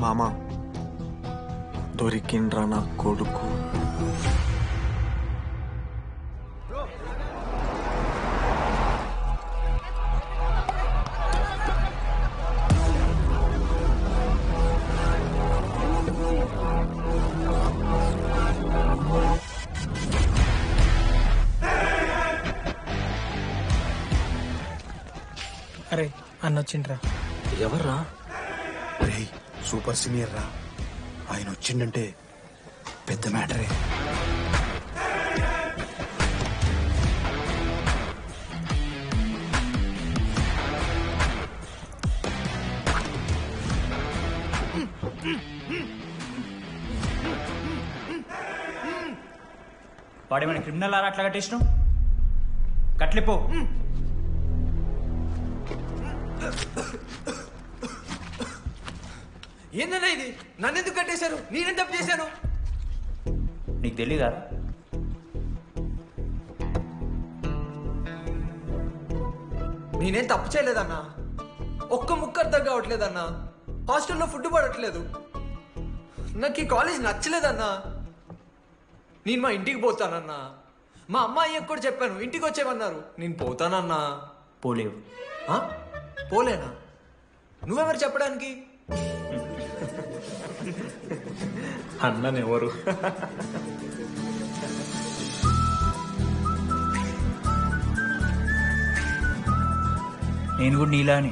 మామా దొరికిండ్రా నా కొడుకు. అరే అన్న వచ్చిండ్రా. ఎవర్రా? రే సూపర్ సీనియర్ రా, ఆయన వచ్చిండంటే పెద్ద మ్యాటరే. వాడేమైనా క్రిమినల్ ఆరా అట్లా కట్టేసినావు? కట్లిపో. ఏందన్నా ఇది? నన్నెందుకు కట్టేశారు? నేనేం తప్పు చేశాను? నీకు తెలీదా? నేనేం తప్పు చేయలేదన్నా. ఒక్క ముక్క అర్థం కావట్లేదన్నా. హాస్టల్లో ఫుడ్ పడట్లేదు. నాకు ఈ కాలేజ్ నచ్చలేదన్నా. నేను మా ఇంటికి పోతానన్నా. మా అమ్మాయి కూడా చెప్పాను, ఇంటికి వచ్చేమన్నారు. నేను పోతానన్నా. పోలేవు. పోలేనా? నువ్వెవరు చెప్పడానికి? అన్ననెవరు? నేను కూడా నీలాని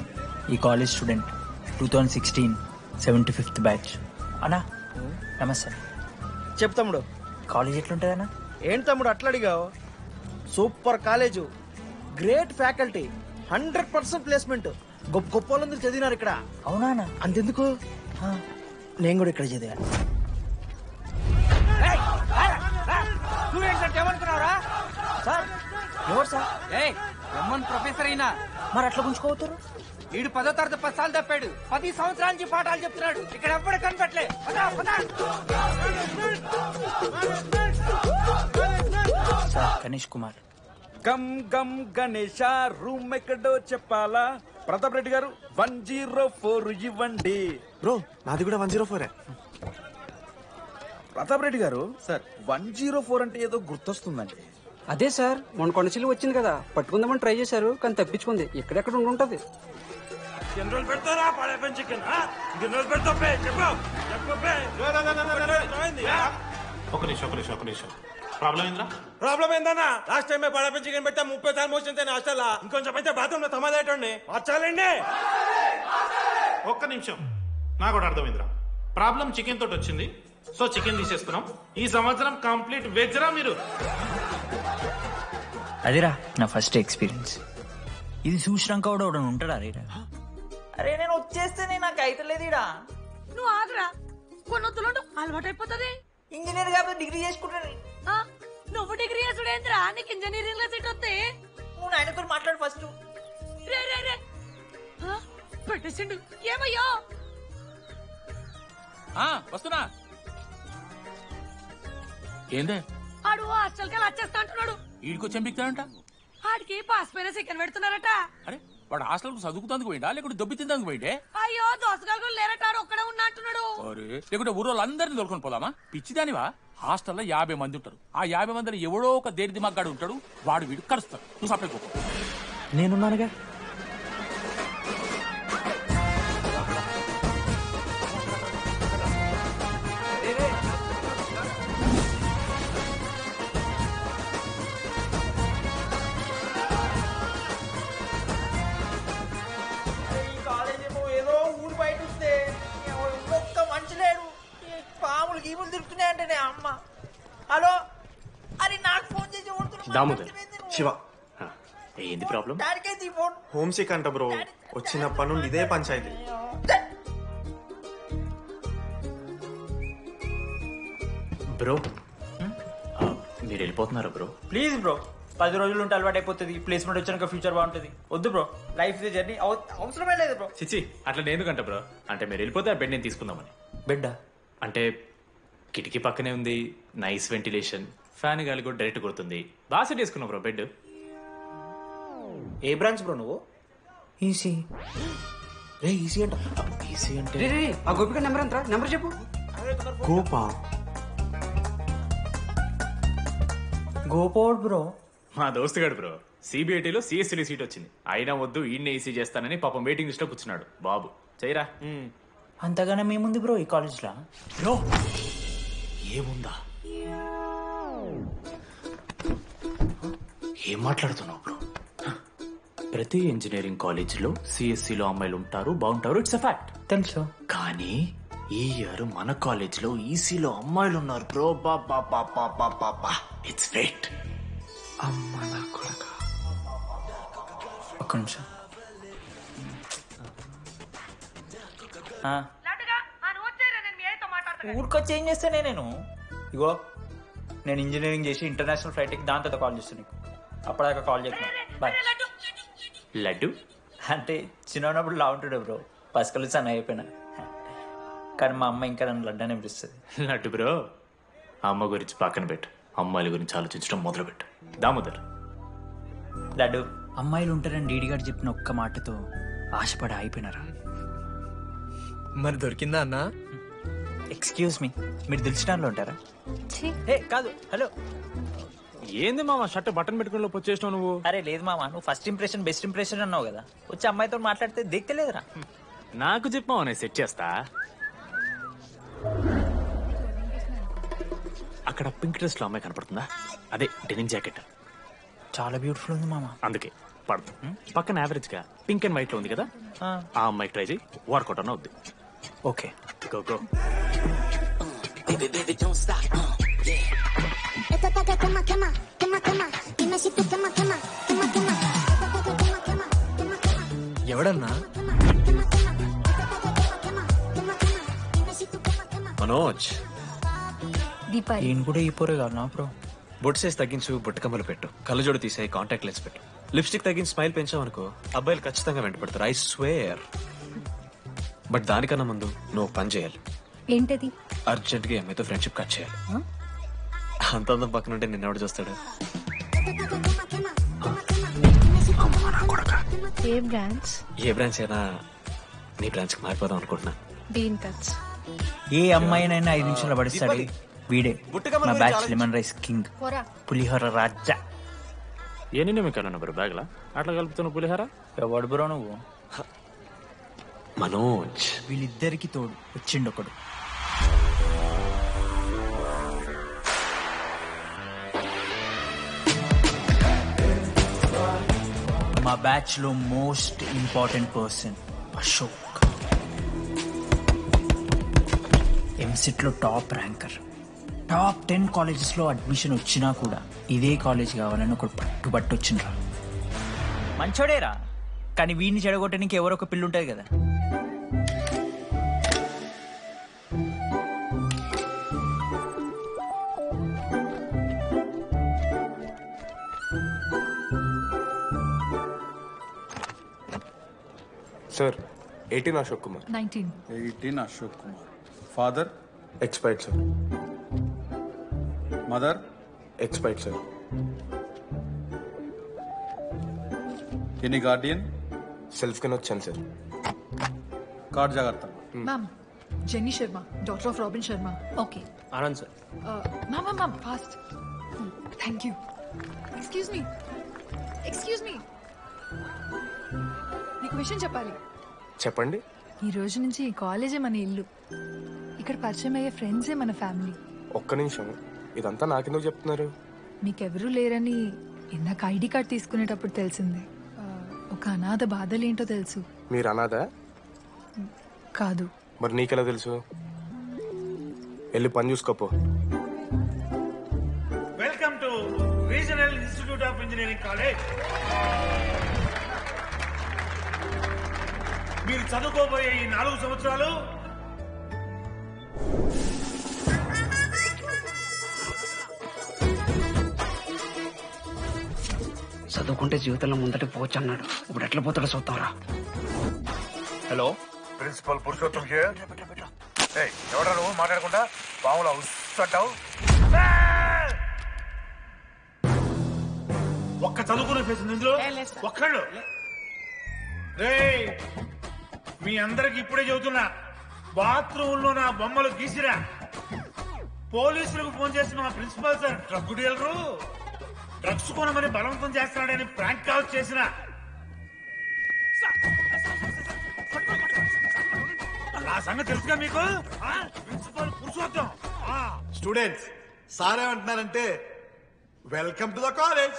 ఈ కాలేజ్ స్టూడెంట్, 2016 75th బ్యాచ్. అన్నా నమస్తే. చెప్పు తమ్ముడు. కాలేజ్ ఎట్లుంటుంది అన్న? ఏంటి తమ్ముడు అట్లా అడిగావు? Super college, great faculty, 100% placement. గొప్ప గొప్ప వాళ్ళందరూ చదివినారు ఇక్కడ. అవునా అన్న? అంతెందుకు, నేను కూడా ఇక్కడ చదివా. ఏమనుకున్నావురా సార్? ఎవరు సార్? ప్రొఫెసర్ అయినా మరి అట్లా గుంజుకోవతారు? వీడు 10వ తరగతి 10 సార్లు తప్పాడు. 10 సంవత్సరాల నుంచి పాఠాలు చెప్తున్నాడు. ఇక్కడ ఎప్పుడు కనిపెట్టలే. సార్ గణేష్ కుమార్. గమ్ గమ్ గణేష, రూమ్ ఎక్కడో చెప్పాలా? ప్రతాప్ రెడ్డి గారు 104 ఇవ్వండి. బ్రో నాది కూడా 104. ప్రతాప్ రెడ్డి గారు సార్ 104 అంటే ఏదో గుర్తొస్తుందండి. అదే సార్, మొన్న కొండచిల్లి వచ్చింది కదా, పట్టుకుందామని ట్రై చేశారు కానీ తప్పించుకుంది. ఎక్కడెక్కడ ఉండుంటది. ఒక నిమిషం ప్రాబ్లం ఏంద్రా? ప్రాబ్లం ఏందన్నా? లాస్ట్ టైం పడప చికెన్ పెట్టా 30 సార్లు మోషన్ హాస్టల్లా. ఇంకొంచెం అయితే బాత్రూమ్ లో తమాదేటండి. మార్చాలండి. ఒక్క నిమిషం, నాకు కూడా అర్థమైందిరా. ప్రాబ్లం చికెన్ తోటి వచ్చింది, సో చికెన్ తీసేసుకున్నాం. ఈ సంవత్సరం కంప్లీట్ వెజ్ రా మీరు. అదేరా నా ఫస్ట్ ఎక్స్పీరియన్స్. ఇది చూసినాక కూడా ఒకడు ఉంటాడా రేరా? అరే నేను వచ్చేస్తేనే నాకు అయితలేదు ఇడా. నువ్వు ఆగురా, కొన్ని వద్దులు అలవాటు అయిపోతుంది. ఇంజనీర్ కాబట్టి డిగ్రీ చేసుకుంటాను. నువ్వు డిగ్రీ చేసుడేంద్రా? నీకు ఇంజనీరింగ్ లో సీట్ వస్తే నువ్వు ఆయనతో మాట్లాడు ఫస్ట్. రే రే రే పెట్టేసిండు. ఏమయ్యో వస్తున్నా. ఏందే ఆడు హాస్టల్ కి వచ్చేస్తా అంటున్నాడు. ఈడికి చెంపిస్తాడంట. ఆడికి పాస్ పైన చికెన్ పెడుతున్నారట. అరే వాడు హాస్టల్ చదువుకుతానికి పోయిండా లేకుంటే దొబ్బి తిందానికి పోయిండే? అయ్యో దోసగాళ్ళు లేరట, ఆడు ఒక్కడే ఉన్నా అంటున్నాడు. అరే లేకుంటే ఊరోళ్ళు అందరినీ దొరుకుని పోదామా? పిచ్చిదానివా? హాస్టల్లో 50 మంది ఉంటారు. ఆ 50 మందిలో ఎవడో ఒక దేని దిమాగాడు ఉంటాడు. వాడు వీడు కరుస్తాడు. నువ్వు సపరేట్ పో. నేనున్నానుగా. హలో, అరే నాకు ఫోన్ చేసి దామోదర్ శివ, ఏంది ప్రాబ్లం? హోమ్ సిక్ అంట బ్రో. వచ్చినప్పటి నుండి ఇదే పంచాయతీ. బ్రో మీరు వెళ్ళిపోతున్నారా బ్రో? ప్లీజ్ బ్రో, 10 రోజులు ఉంటే అలవాటు అయిపోతుంది. ప్లేస్మెంట్ వచ్చాక ఫ్యూచర్ బాగుంటుంది. వద్దు బ్రో, లైఫ్ జర్నీ అవసరమే లేదు బ్రో. చిచి అట్లా ఎందుకంట బ్రో? అంటే మీరు వెళ్ళిపోతే ఆ బెడ్ నేను తీసుకుందామని. బెడ్డా? అంటే కిటికీ పక్కనే ఉంది, నైస్ వెంటిలేషన్, ఫ్యాన్ గాలి కూడా డైరెక్ట్ కొడుతుంది. బాగా సెట్ చేసుకున్నావు బ్రో బెడ్. ఏ బ్రాంచ్ బ్రో నువ్వు? ఈసీ. రే ఈసీ అంట. ఈసీ అంటే రే ఆ గోపిక నెంబర్ ఎంతరా? నెంబర్ చెప్పు. గోపా. గోపోడ్ బ్రో. మా దోస్తుగాడు బ్రో సిబిఐటీలో సిఎస్సీలో సీట్ వచ్చింది. అయినా వద్దు ఈయన్నే ఈసీ చేస్తానని పాపం వెయిటింగ్ లిస్ట్ లో కూర్చున్నాడు. బాబు చేయరా. అంతగానే మేముంది బ్రో ఈ కాలేజ్లో. బ్రో ఏముందా? ఏం మాట్లాడుతున్నావు బ్రో? ప్రతి ఇంజనీరింగ్ కాలేజీలో సిఎస్సిలో అమ్మాయిలు ఉంటారు, బాగుంటారు. It's a fact. తెలుసు. కానీ ఈ ఇయర్ మన కాలేజీలో ఈసీలో అమ్మాయిలు ఉన్నారు బ్రో. Baba it's fate. అమ్మ నా కొడక. ఒక్క నిమిషం. ఊరికొచ్చి ఏం చేస్తానే నేను? ఇగో నేను ఇంజనీరింగ్ చేసి ఇంటర్నేషనల్ ఫ్లైట్కి దాని తర్వాత కాల్ చేస్తాను నీకు. అప్పటిదాకా కాల్ చేస్తాను. బాయ్. లడ్డు అంటే చిన్నప్పుడు లా ఉంటుండే బ్రో, పసుకలు సన్న అయిపోయినా. కానీ మా అమ్మ ఇంకా నన్ను లడ్డు అనే పిలుస్తుంది. లడ్డు బ్రో అమ్మ గురించి పక్కన పెట్టు, అమ్మాయిల గురించి ఆలోచించడం మొదలుపెట్టు. దామోదర్ లడ్డు, అమ్మాయిలు ఉంటారని డీడీ గారు చెప్పిన ఒక్క మాటతో ఆశపడి అయిపోయినారా? మరి దొరికిందా అన్నా? ఎక్స్క్యూజ్ మీ, మీరు దిల్చినాల్లో ఉంటారా? కాదు. హలో. ఏంది మామ షర్ట్ బటన్ పెట్టుకుని వచ్చేసినావు నువ్వు? అరే లేదు మామ, నువ్వు ఫస్ట్ ఇంప్రెషన్ బెస్ట్ ఇంప్రెషన్ అన్నావు కదా, వచ్చి అమ్మాయితో మాట్లాడితే దిక్కలేదురా. నాకు చెప్పావు నేను సెట్ చేస్తా. అక్కడ పింక్ డ్రెస్ లో అమ్మాయి కనపడుతుందా? అదే డెనిమ్ జాకెట్. చాలా బ్యూటిఫుల్ ఉంది మామ. అందుకే పడదు. పక్కన యావరేజ్ గా పింక్ అండ్ వైట్ లో ఉంది కదా, ఆ అమ్మాయికి ట్రై చేయి. వర్కౌట్ అన్న అవుద్ది. Okay go go. ఎవడన్నా? మనోజ్. ఈయన కూడా ఈ పోరే కాదు నా బ్రో. బొట్ సైజ్ తగ్గించు, బొట్టుకమ్మలు పెట్టు, కళ్ళజోడు తీసేయి, కాంటాక్ట్ లెన్స్ పెట్టు, లిప్స్టిక్ తగ్గించి స్మైల్ పెంచావు అనుకో, అబ్బాయిలు ఖచ్చితంగా వెంటపడతారు. I swear. బట్ దానికన్నా ముందు నువ్వు పని చేయాలి. ఏంటది? అర్జెంట్ గా అమ్మాయితో ఫ్రెండ్షిప్ కట్ చేయాలి. అంత అందం పక్కన ఉంటే నిన్నెవడు చూస్తాడు? ఏ బ్రాంచ్? ఏ బ్రాంచ్ అయినా నీ బ్రాంచ్ కి మారిపోదాం అనుకుంటున్నా. డీన్ టచ్. ఏ అమ్మాయినైనా 5 నిమిషాలు పడిస్తాడు వీడే. మా బ్యాచ్ లెమన్ రైస్ కింగ్, పులిహోర రాజా. ఎన్ని నిమిషాలు బ్రో బ్యాగ్ లా అట్లా కలుపుతున్నావు పులిహోర? ఎవడు బ్రో నువ్వు? మనోజ్. వీళ్ళిద్దరికి తోడు వచ్చిండు ఒకడు. మా బ్యాచ్ లో most important person Ashok. EAMCET లో టాప్ ర్యాంకర్. టాప్ 10 కాలేజెస్ లో అడ్మిషన్ వచ్చినా కూడా ఇదే కాలేజ్ కావాలని ఒకడు పట్టుబట్టు వచ్చిండ్రా. మంచోడేరా, కానీ వీడిని చెడగొట్టడానికి ఎవరో ఒక పిల్లు ఉంటుంది కదా. Sir 18 Ashok Kumar. 19 Ashok Kumar. Father? Expired sir. Mother? Expired sir. Any Guardian? Self కింద వచ్చాను సార్. కార్డ్ జాగ్రత్త. Ma'am, jenny Sharma, daughter of robin Sharma. Okay. Anand sir. Ma'am fast. Thank you. Excuse me నీకు విషయం చెప్పాలి. చెప్పండి. ఈ రోజు నుంచి ఈ కాలేజే మన ఇల్లు. ఇక్కడ పరిచయం అయ్యే ఫ్రెండ్సే మన ఫ్యామిలీ. ఒక్క నిమిషం, ఇదంతా నాకెందుకు చెప్తున్నారు? మీకెవరూ లేరని ఇందాక ఐడి కార్డ్ తీసుకునేటప్పుడు తెలిసింది. ఒక అనాథ బాధలేంటో తెలుసు. మీరు అనాథ? కాదు. మరి నీకెలా తెలుసు? వెళ్ళి పని చూసుకోపో. Welcome to regional institute of engineering college. మీరు చదువుకోబోయే ఈ 4 సంవత్సరాలు చదువుకుంటే జీవితంలో ముందటి పోవచ్చు అన్నాడు. ఇప్పుడు ఎట్లా పోతాడో చూద్దాంరా. హలో, ప్రిన్సిపల్ పురుషోత్తం ఎవడా నువ్వు మాట్లాడకుండా బావులా ఉస్సంటావు? ఒక్క చదువుకునే ఫేస్ ఇందులో ఒక్కళ్ళు. రేయ్ మీ అందరికి ఇప్పుడే చెబుతున్నా, బాత్రూమ్ లో నా బొమ్మలు గీసిరా. పోలీసులకు ఫోన్ చేసిన మా principal sir drug dealer drugs కొనమని బలవంతం చేస్తున్నాడని ప్రాంక్ కాల్ చేసిన. ఆ సంగతి తెలుసుగా మీకు? ప్రిన్సిపల్ పురుషోత్తం. స్టూడెంట్స్, సార్ ఏమంటున్నారంటే వెల్కమ్ టు ద కాలేజ్.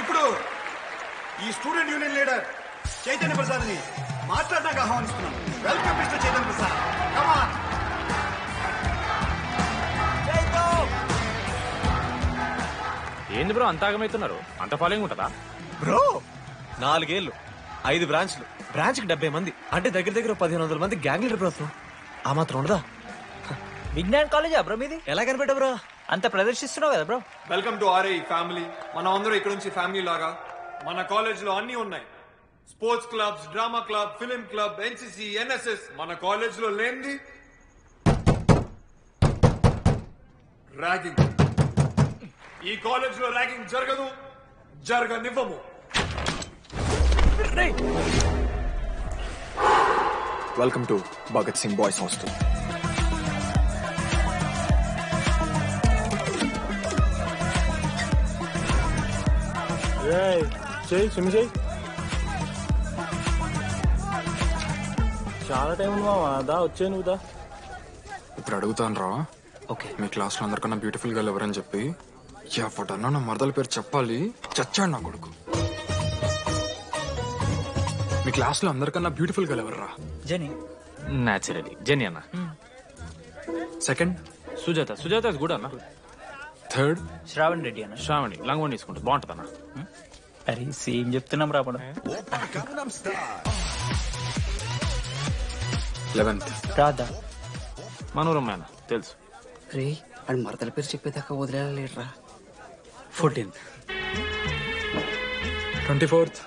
ఇప్పుడు ఈ student union leader Chaitanya Prasad ని మాట్లాడడానికి ఆహ్వానిస్తున్నాను. Welcome mister Chaitanya Prasad. Come on. ఏంది బ్రో అంత ఆగమవుతున్నారు? అంత ఫాలోయింగ్ ఉంటుందా బ్రో? 4 ఏళ్ళు 5 బ్రాంచ్లు, బ్రాంచ్ కి 70 మంది, అంటే దగ్గర దగ్గర 1500 మంది గ్యాంగ్ లీడర్ బ్రో. ఆ మాత్రం ఉండదా? విజ్ఞాన్ కాలేజా బ్రో మీది? ఎలా కనిపెట్టా బ్రో? అంత ప్రదర్శిస్తున్నావు కదా bro. Welcome to RI family. మనం అందరూ ఇక్కడ నుంచి ఫ్యామిలీ లాగా. మన కాలేజ్ లో అన్ని ఉన్నాయి. Sports clubs, drama club, film club, NCC, NSS. మన కాలేజ్ లో లేనిది ర్యాగింగ్. ఈ కాలేజ్ లో ర్యాగింగ్ జరగదు, జరగనివ్వము. Welcome to Bhagat Singh boys hostel. చాలా టైం ఉంది మావా. దా వచ్చే నువ్వు దా. ఇప్పుడు అడుగుతాను రా. ఓకే. మీ క్లాస్ లో అందరికన్నా బ్యూటిఫుల్ గర్ల్ ఎవరని చెప్పి ఎవడన్నా నా మరదల పేరు చెప్పాలి. చచ్చాడు నా కొడుకు. మీ క్లాస్ లో అందరికన్నా బ్యూటిఫుల్ గర్ల్ ఎవర్రా? జెనీ. న్యాచురలీ జెనీ అన్న. Second Sujatha. Sujatha is good అన్న. థర్డ్ శ్రావణ్ రెడ్డి అన్న. శ్రావణి లంగ్ వన్ తీసుకుంటుంది, బాగుంటుంది అన్న. అరే సేమ్ చెప్తున్నాం రాపడం. 11th రాధా. మనోరమ్మ అన్న తెలుసు. రే అని మరదల పేరు చెప్పేదాకా వదిలేరా. 14th 24th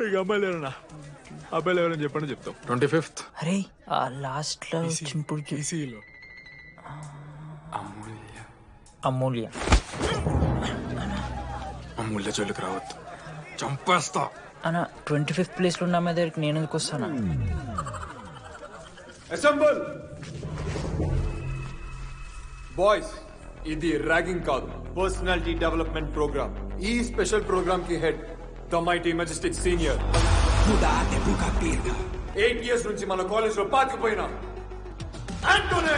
ఇక అమ్మాయిలు ఎవరన్నా, అబ్బాయిలు ఎవరని చెప్పండి చెప్తాం. 25th అరే ఆ లాస్ట్ లో చింపుడు ఈసీలో అమూల్య. అమూల్య జోలికి రావద్దు, చంపేస్తా. అన్న 25th ప్లేస్ లో ఉన్న అమ్మాయి దగ్గరికి నేను ఎందుకు వస్తానా? Assemble boys. ఇది ర్యాగింగ్ కాదు, పర్సనాలిటీ డెవలప్మెంట్ ప్రోగ్రామ్. ఈ స్పెషల్ ప్రోగ్రామ్ కి head the mighty Majestic senior. 8 years నుంచి మన కాలేజ్ లో పాకిపోయిన ఆంటోనీ.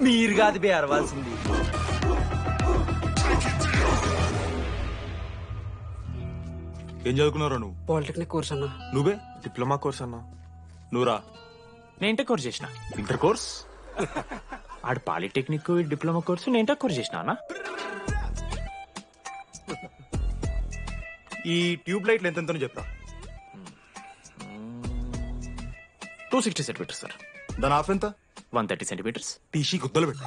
మీరు కాదు బే అరవాల్సింది. ఏం చదువుకున్నారా నువ్వు? పాలిటెక్నిక్ కోర్స్ అన్నా. నువ్వే? డిప్లొమా కోర్స్ అన్నా. నువ్వురా? నేను ఇంటర్ కోర్స్ చేసిన. ఇంటర్ కోర్స్ ఆడు పాలిటెక్నిక్, డిప్లొమా కోర్సు, నేను ఇంటర్ కోర్స్ చేసిన అన్న. ఈ ట్యూబ్ లైట్లు ఎంతెంతనో చెప్పరా? 260 సెంటీమీటర్స్ సార్. దాని హాఫ్ ఎంత? 130 సెంటీమీటర్స్. టీసీ గుద్దలు పెట్టు.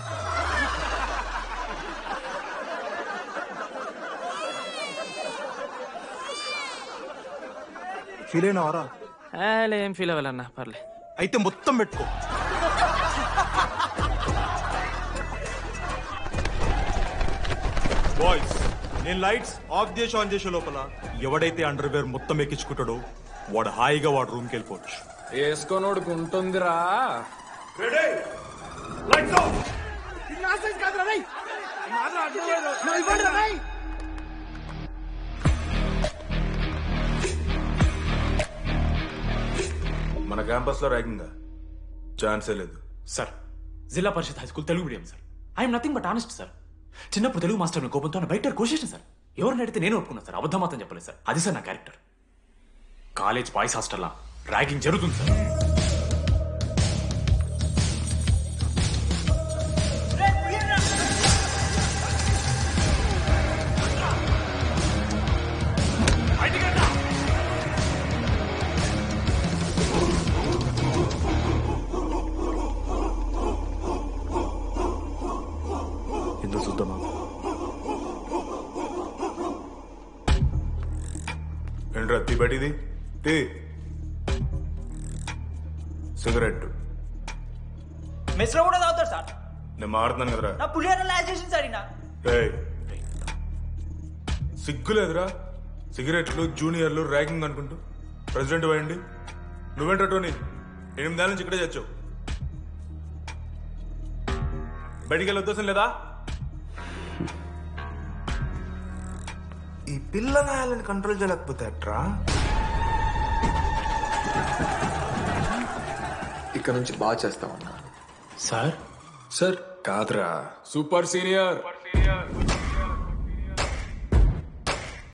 ఫీల్ అయినావారా? ఏం ఫీల్ అవ్వాలన్నా, పర్లే. అయితే మొత్తం పెట్టుకో. బాయ్స్, నేను లైట్స్ ఆఫ్ చేసి ఆన్ చేసే లోపల ఎవడైతే అండర్వేర్ మొత్తం ఎక్కించుకుంటాడో వాడు హాయిగా వాడు రూమ్కి వెళ్ళిపోవచ్చు. వేసుకోనోడుకు ఉంటుందిరా. Ready, lights off. మన క్యాంపస్ లో ర్యాగింగ్ ఛాన్సే లేదు sir. Zilla Parishad high school Telugu medium sir. I'm nothing but honest sir. చిన్నప్పుడు తెలుగు మాస్టర్ కోపంతో బయట కోసేసిన సార్. ఎవరిని అడిగితే నేను ఒప్పుకున్నాను సార్. అబద్ధం మాత్రం చెప్పలేదు సార్. అది సార్ నా క్యారెక్టర్. కాలేజ్ బాయ్స్ హాస్టల్లా ర్యాగింగ్ జరుగుతుంది సార్. ఎందుకు చూద్దామా? ఏంట్రా తీ బయటిది తీ. సిగరెట్ మెస్ లో కూడా తాగుతారు సార్. నేను మాడుతున్నాను కదరా. నా పులిహోర లాస్ట్ చేసింది సార్ ఈయన. ఏయ్, సిగ్గులేదురా సిగరెట్లు జూనియర్లు ర్యాగింగ్ అనుకుంటూ ప్రెసిడెంట్ పోయండి. నువ్వేంటో టోనీ 8 ఏళ్ళ నుంచి ఇక్కడే చచ్చావు. బయటికి వెళ్ళే ఉద్దేశం లేదా? ఈ పిల్లగాయలని కంట్రోల్ చేయలేకపోతే అట్రా. ఇక్కడ నుంచి బాగా చేస్తామన్నా. సార్ సార్ కాదురా, సూపర్ సీనియర్